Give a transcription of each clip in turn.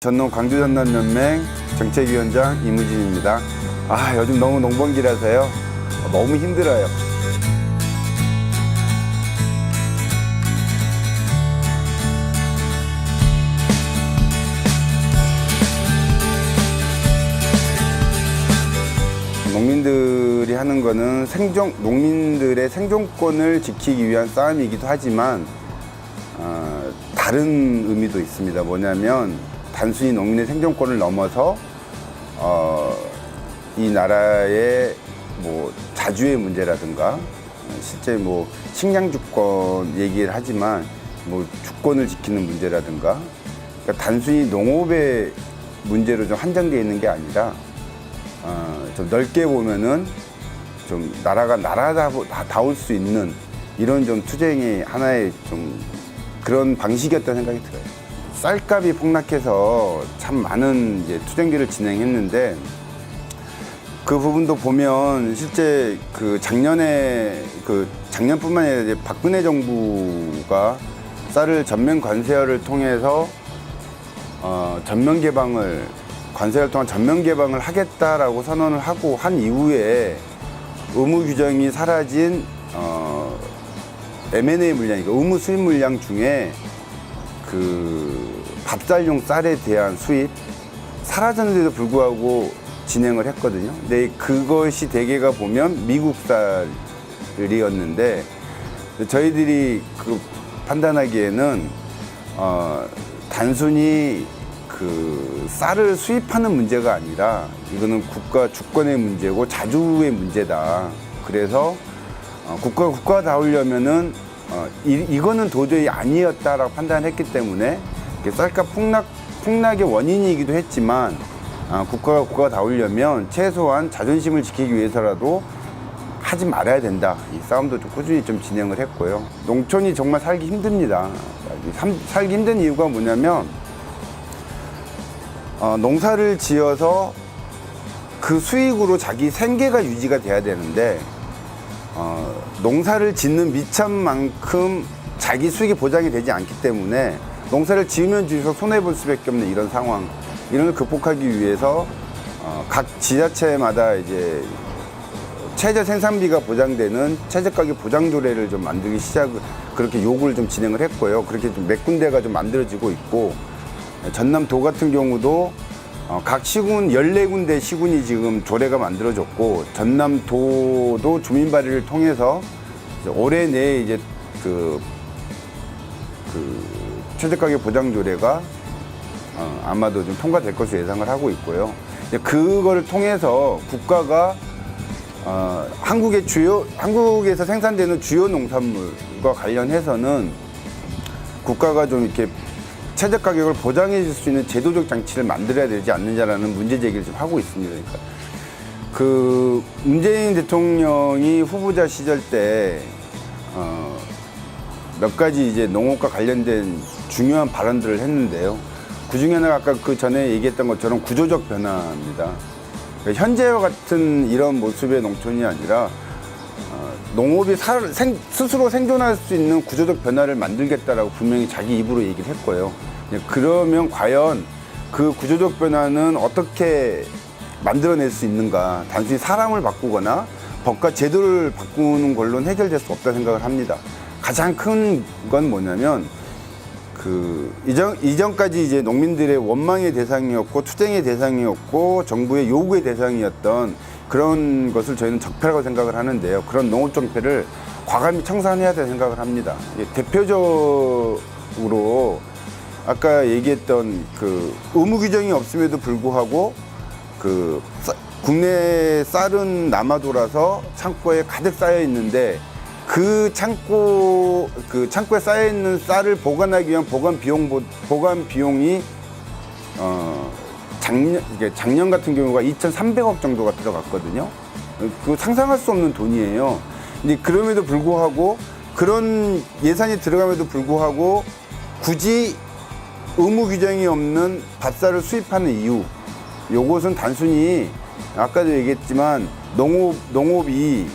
전농 광주전남연맹 정책위원장 이무진입니다. 요즘 너무 농번기라서요. 너무 힘들어요. 농민들이 하는 거는 농민들의 생존권을 지키기 위한 싸움이기도 하지만 다른 의미도 있습니다. 뭐냐면 단순히 농민의 생존권을 넘어서 이 나라의 자주의 문제라든가 실제 식량 주권 얘기를 하지만 주권을 지키는 문제라든가 그러니까 단순히 농업의 문제로 좀 한정되어 있는 게 아니라 좀 넓게 보면은 좀 나라가 나라다울 수 있는 이런 좀 투쟁의 하나의 좀 그런 방식이었다는 생각이 들어요. 쌀값이 폭락해서 참 많은 이제 투쟁들을 진행했는데 그 부분도 보면 실제 작년뿐만 아니라 이제 박근혜 정부가 쌀을 전면 관세화를 통해서 관세를 통한 전면 개방을 하겠다라고 선언을 하고 한 이후에 의무 규정이 사라진 M&A 물량이니까 의무 수입 물량 중에 밥쌀용 쌀에 대한 수입 사라졌는데도 불구하고 진행을 했거든요. 근데 그것이 대개가 보면 미국 쌀이었는데 저희들이 판단하기에는 단순히 쌀을 수입하는 문제가 아니라 이거는 국가 주권의 문제고 자주의 문제다. 그래서 국가다우려면은 이거는 도저히 아니었다라고 판단했기 때문에 쌀값 폭락의 원인이기도 했지만 국가다우려면 최소한 자존심을 지키기 위해서라도 하지 말아야 된다. 이 싸움도 좀 꾸준히 좀 진행을 했고요. 농촌이 정말 살기 힘듭니다. 살기 힘든 이유가 뭐냐면 농사를 지어서 그 수익으로 자기 생계가 유지가 돼야 되는데 농사를 짓는 미천만큼 자기 수익이 보장이 되지 않기 때문에 농사를 지으면 지을수록 손해볼 수밖에 없는 이런 상황, 이런 걸 극복하기 위해서 각 지자체마다 이제 최저 생산비가 보장되는 최저가격 보장조례를 좀 만들기 그렇게 요구를 좀 진행을 했고요. 그렇게 좀 몇 군데가 좀 만들어지고 있고, 전남도 같은 경우도 각 시군 14군데 시군이 지금 조례가 만들어졌고, 전남도도 주민 발의를 통해서 올해 내에 이제 최저가격 보장 조례가 아마도 좀 통과될 것으로 예상을 하고 있고요. 그거를 통해서 국가가 한국에서 생산되는 주요 농산물과 관련해서는 국가가 좀 이렇게 최저 가격을 보장해 줄 수 있는 제도적 장치를 만들어야 되지 않느냐라는 문제 제기를 좀 하고 있습니다. 그러니까 문재인 대통령이 후보자 시절 때 몇 가지 이제 농업과 관련된 중요한 발언들을 했는데요. 그 중에 하나가 아까 전에 얘기했던 것처럼 구조적 변화입니다. 그러니까 현재와 같은 이런 모습의 농촌이 아니라 농업이 스스로 생존할 수 있는 구조적 변화를 만들겠다라고 분명히 자기 입으로 얘기를 했고요. 그러면 과연 그 구조적 변화는 어떻게 만들어낼 수 있는가? 단순히 사람을 바꾸거나 법과 제도를 바꾸는 걸로는 해결될 수 없다 생각을 합니다. 가장 큰 건 뭐냐면 이전까지 이제 농민들의 원망의 대상이었고 투쟁의 대상이었고 정부의 요구의 대상이었던 그런 것을 저희는 적폐라고 생각을 하는데요. 그런 농업 정폐를 과감히 청산해야 된다고 생각을 합니다. 대표적으로 아까 얘기했던 의무 규정이 없음에도 불구하고 국내 쌀은 남아돌아서 창고에 가득 쌓여 있는데 그 창고에 쌓여 있는 쌀을 보관하기 위한 보관 비용이 작년 같은 경우가 2,300억 정도가 들어갔거든요. 상상할 수 없는 돈이에요. 근데 그럼에도 불구하고 그런 예산이 들어감에도 불구하고 굳이 의무 규정이 없는 밥쌀을 수입하는 이유, 요것은 단순히 아까도 얘기했지만 농업을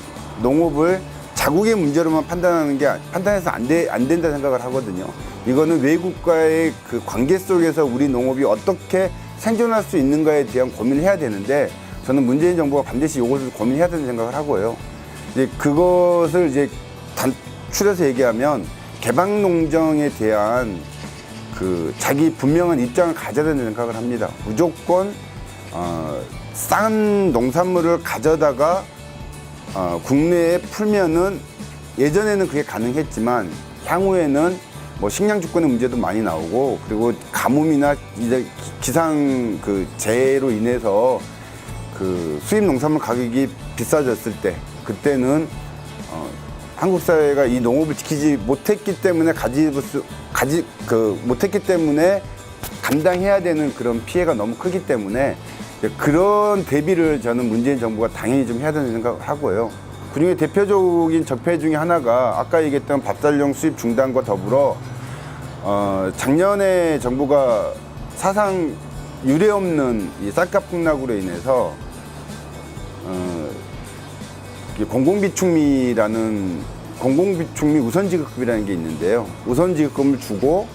자국의 문제로만 판단해서 안 된다 생각을 하거든요. 이거는 외국과의 그 관계 속에서 우리 농업이 어떻게 생존할 수 있는가에 대한 고민을 해야 되는데, 저는 문재인 정부가 반드시 이것을 고민해야 된다는 생각을 하고요. 이제 그것을 이제 단출해서 얘기하면 개방 농정에 대한 그 자기 분명한 입장을 가져야 된다는 생각을 합니다. 무조건 싼 농산물을 가져다가 국내에 풀면은, 예전에는 그게 가능했지만 향후에는 뭐 식량 주권의 문제도 많이 나오고, 그리고 가뭄이나 이제 기상 그 재해로 인해서 그 수입 농산물 가격이 비싸졌을 때, 그때는 한국 사회가 이 농업을 지키지 못했기 때문에 못했기 때문에 감당해야 되는 그런 피해가 너무 크기 때문에, 그런 대비를 저는 문재인 정부가 당연히 좀 해야 된다는 생각을 하고요. 그중에 대표적인 적폐 중에 하나가 아까 얘기했던 밥살용 수입 중단과 더불어 작년에 정부가 사상 유례 없는 이 쌀값 폭락으로 인해서 공공비축미 우선지급금이라는 게 있는데요. 우선지급금을 주고,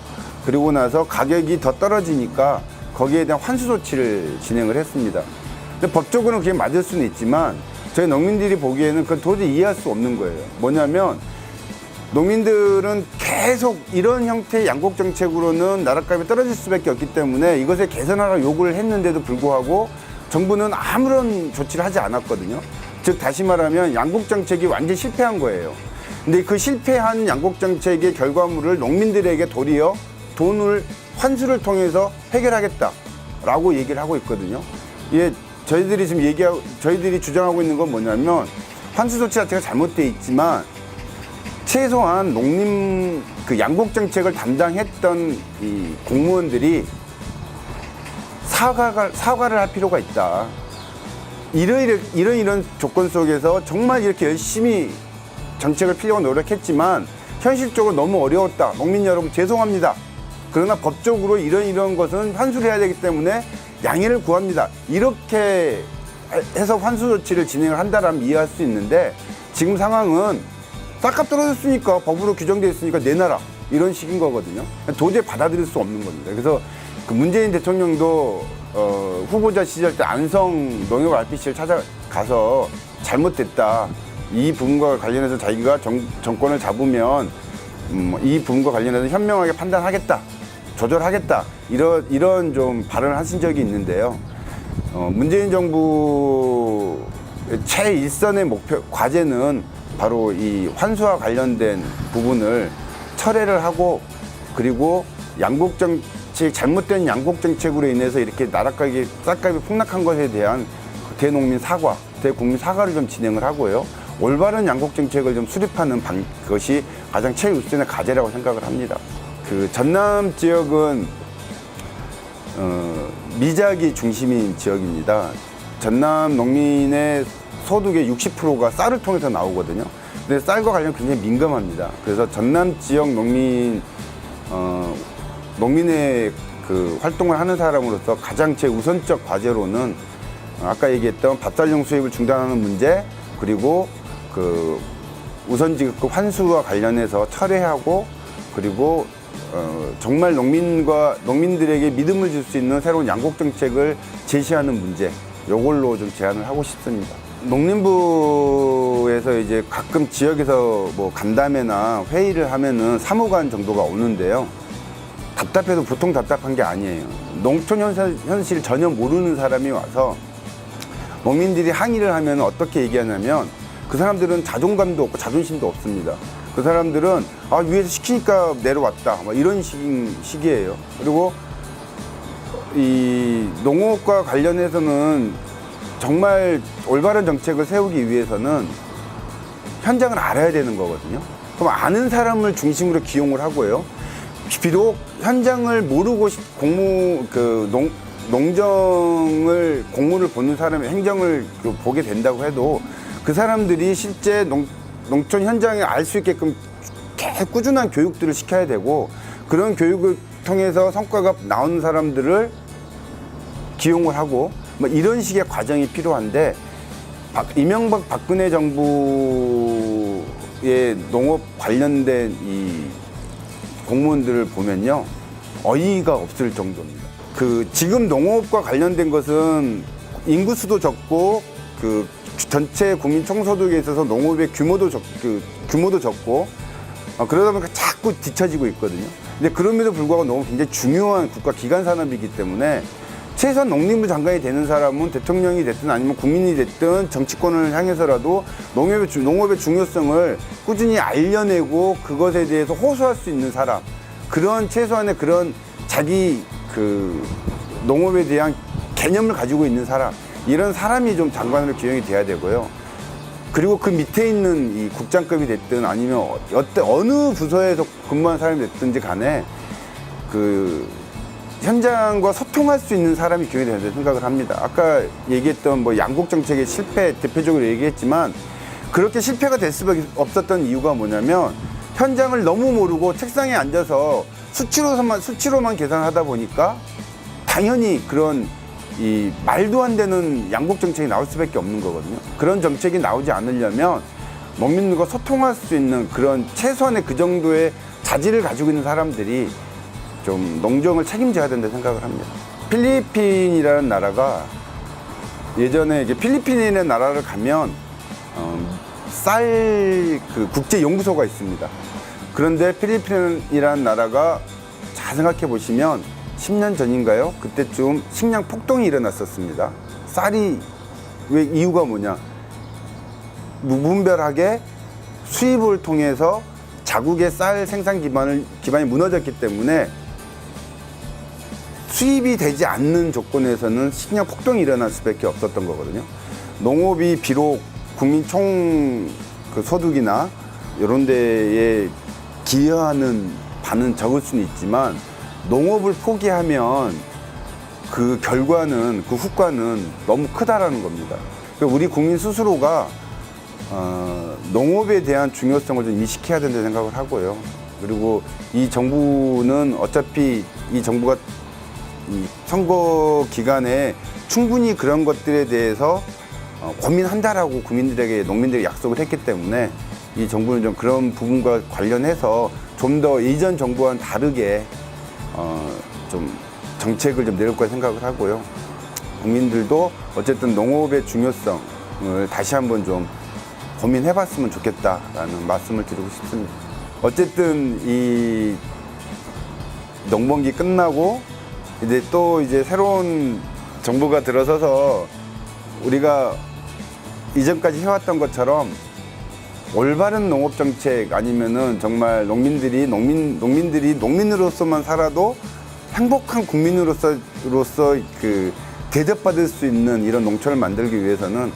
그리고 나서 가격이 더 떨어지니까 거기에 대한 환수 조치를 진행을 했습니다. 근데 법적으로는 그게 맞을 수는 있지만 저희 농민들이 보기에는 그건 도저히 이해할 수 없는 거예요. 뭐냐면 농민들은 계속 이런 형태의 양곡 정책으로는 나랏값이 떨어질 수밖에 없기 때문에 이것에 개선하라고 요구를 했는데도 불구하고 정부는 아무런 조치를 하지 않았거든요. 즉 다시 말하면 양곡 정책이 완전히 실패한 거예요. 근데 그 실패한 양곡 정책의 결과물을 농민들에게 도리어 돈을 환수를 통해서 해결하겠다라고 얘기를 하고 있거든요. 이게 저희들이 지금 저희들이 주장하고 있는 건 뭐냐면, 환수 조치 자체가 잘못되어 있지만 최소한 농림 그 양곡 정책을 담당했던 이 공무원들이 사과를 할 필요가 있다. 이런 조건 속에서 정말 이렇게 열심히 정책을 피려고 노력했지만 현실적으로 너무 어려웠다. 농민 여러분 죄송합니다. 그러나 법적으로 이런 것은 환수를 해야 되기 때문에 양해를 구합니다. 이렇게 해서 환수 조치를 진행을 한다라면 이해할 수 있는데, 지금 상황은 쌀값 떨어졌으니까 법으로 규정되어 있으니까 내놔라, 이런 식인 거거든요. 도저히 받아들일 수 없는 겁니다. 그래서 그 문재인 대통령도 후보자 시절 때 안성 농협 RPC를 찾아가서 잘못됐다, 이 부분과 관련해서 자기가 정권을 잡으면 이 부분과 관련해서 현명하게 판단하겠다, 조절하겠다, 이런 좀 발언을 하신 적이 있는데요. 문재인 정부 최일선의 과제는 바로 이 환수와 관련된 부분을 철회를 하고, 그리고 잘못된 양곡 정책으로 인해서 이렇게 쌀값이 폭락한 것에 대한 대국민 사과를 좀 진행을 하고요. 올바른 양곡 정책을 좀 수립하는 것이 가장 최우선의 과제라고 생각을 합니다. 그 전남 지역은 미작이 중심인 지역입니다. 전남 농민의 소득의 60%가 쌀을 통해서 나오거든요. 근데 쌀과 관련 굉장히 민감합니다. 그래서 전남 지역 농민의 그 활동을 하는 사람으로서 가장 제 우선적 과제로는 아까 얘기했던 밥살용 수입을 중단하는 문제, 그리고 그 우선지급금 환수와 관련해서 철회하고, 그리고 정말 농민들에게 믿음을 줄 수 있는 새로운 양곡 정책을 제시하는 문제, 요걸로 좀 제안을 하고 싶습니다. 농림부에서 이제 가끔 지역에서 뭐 간담회나 회의를 하면은 사무관 정도가 오는데요. 답답해도 보통 답답한 게 아니에요. 농촌 현실을 전혀 모르는 사람이 와서 농민들이 항의를 하면 어떻게 얘기하냐면, 그 사람들은 자존감도 없고 자존심도 없습니다. 그 사람들은 위에서 시키니까 내려왔다, 이런 식이에요. 그리고 이 농업과 관련해서는 정말 올바른 정책을 세우기 위해서는 현장을 알아야 되는 거거든요. 그럼 아는 사람을 중심으로 기용을 하고요. 비록 현장을 모르고 농정을 공무를 보는 사람의 행정을 보게 된다고 해도 그 사람들이 실제 농촌 현장에 알 수 있게끔 계속 꾸준한 교육들을 시켜야 되고, 그런 교육을 통해서 성과가 나오는 사람들을 기용을 하고, 이런 식의 과정이 필요한데, 이명박 박근혜 정부의 농업 관련된 이 공무원들을 보면요, 어이가 없을 정도입니다. 지금 농업과 관련된 것은 인구수도 적고 전체 국민 총소득에 있어서 농업의 규모도 적고 그러다 보니까 자꾸 뒤처지고 있거든요. 근데 그럼에도 불구하고 농업 굉장히 중요한 국가 기관 산업이기 때문에 최소한 농림부 장관이 되는 사람은 대통령이 됐든 아니면 국민이 됐든 정치권을 향해서라도 농업의 중요성을 꾸준히 알려내고 그것에 대해서 호소할 수 있는 사람, 그런 최소한의 그런 자기 농업에 대한 개념을 가지고 있는 사람, 이런 사람이 좀 장관으로 기용이 돼야 되고요. 그리고 그 밑에 있는 이 국장급이 됐든 아니면 어느 부서에서 근무한 사람이 됐든지 간에 현장과 소통할 수 있는 사람이 기용이 된다고 생각을 합니다. 아까 얘기했던 뭐 양국 정책의 실패 대표적으로 얘기했지만, 그렇게 실패가 될 수밖에 없었던 이유가 뭐냐면 현장을 너무 모르고 책상에 앉아서 수치로만 계산하다 보니까 당연히 그런 이 말도 안 되는 양국 정책이 나올 수밖에 없는 거거든요. 그런 정책이 나오지 않으려면 농민들과 소통할 수 있는 그런 최소한의 그 정도의 자질을 가지고 있는 사람들이 좀 농정을 책임져야 된다고 생각을 합니다. 필리핀이라는 나라가 예전에 필리핀이라는 나라를 가면 쌀 국제 연구소가 있습니다. 그런데 필리핀이라는 나라가 잘 생각해 보시면 10년 전인가요? 그때쯤 식량 폭동이 일어났었습니다. 쌀이 왜 이유가 뭐냐? 무분별하게 수입을 통해서 자국의 쌀 생산 기반이 무너졌기 때문에 수입이 되지 않는 조건에서는 식량 폭동이 일어날 수밖에 없었던 거거든요. 농업이 비록 국민 총 소득이나 이런 데에 기여하는 바는 적을 수는 있지만 농업을 포기하면 그 결과는, 그 후과는 너무 크다라는 겁니다. 그러니까 우리 국민 스스로가 농업에 대한 중요성을 좀 인식해야 된다고 생각을 하고요. 그리고 이 정부는 어차피 이 정부가 이 선거 기간에 충분히 그런 것들에 대해서 고민한다라고 농민들에게 약속을 했기 때문에 이 정부는 좀 그런 부분과 관련해서 좀 더 이전 정부와는 다르게 좀 정책을 좀 내릴 거라 생각을 하고요. 국민들도 어쨌든 농업의 중요성을 다시 한번 좀 고민해봤으면 좋겠다라는 말씀을 드리고 싶습니다. 어쨌든 이 농번기 끝나고 이제 새로운 정부가 들어서서 우리가 이전까지 해왔던 것처럼 올바른 농업 정책, 아니면은 정말 농민들이 농민으로서만 살아도 행복한 국민으로서 대접받을 수 있는 이런 농촌을 만들기 위해서는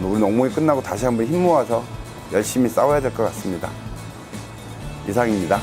우리 농번기 끝나고 다시 한번 힘 모아서 열심히 싸워야 될 것 같습니다. 이상입니다.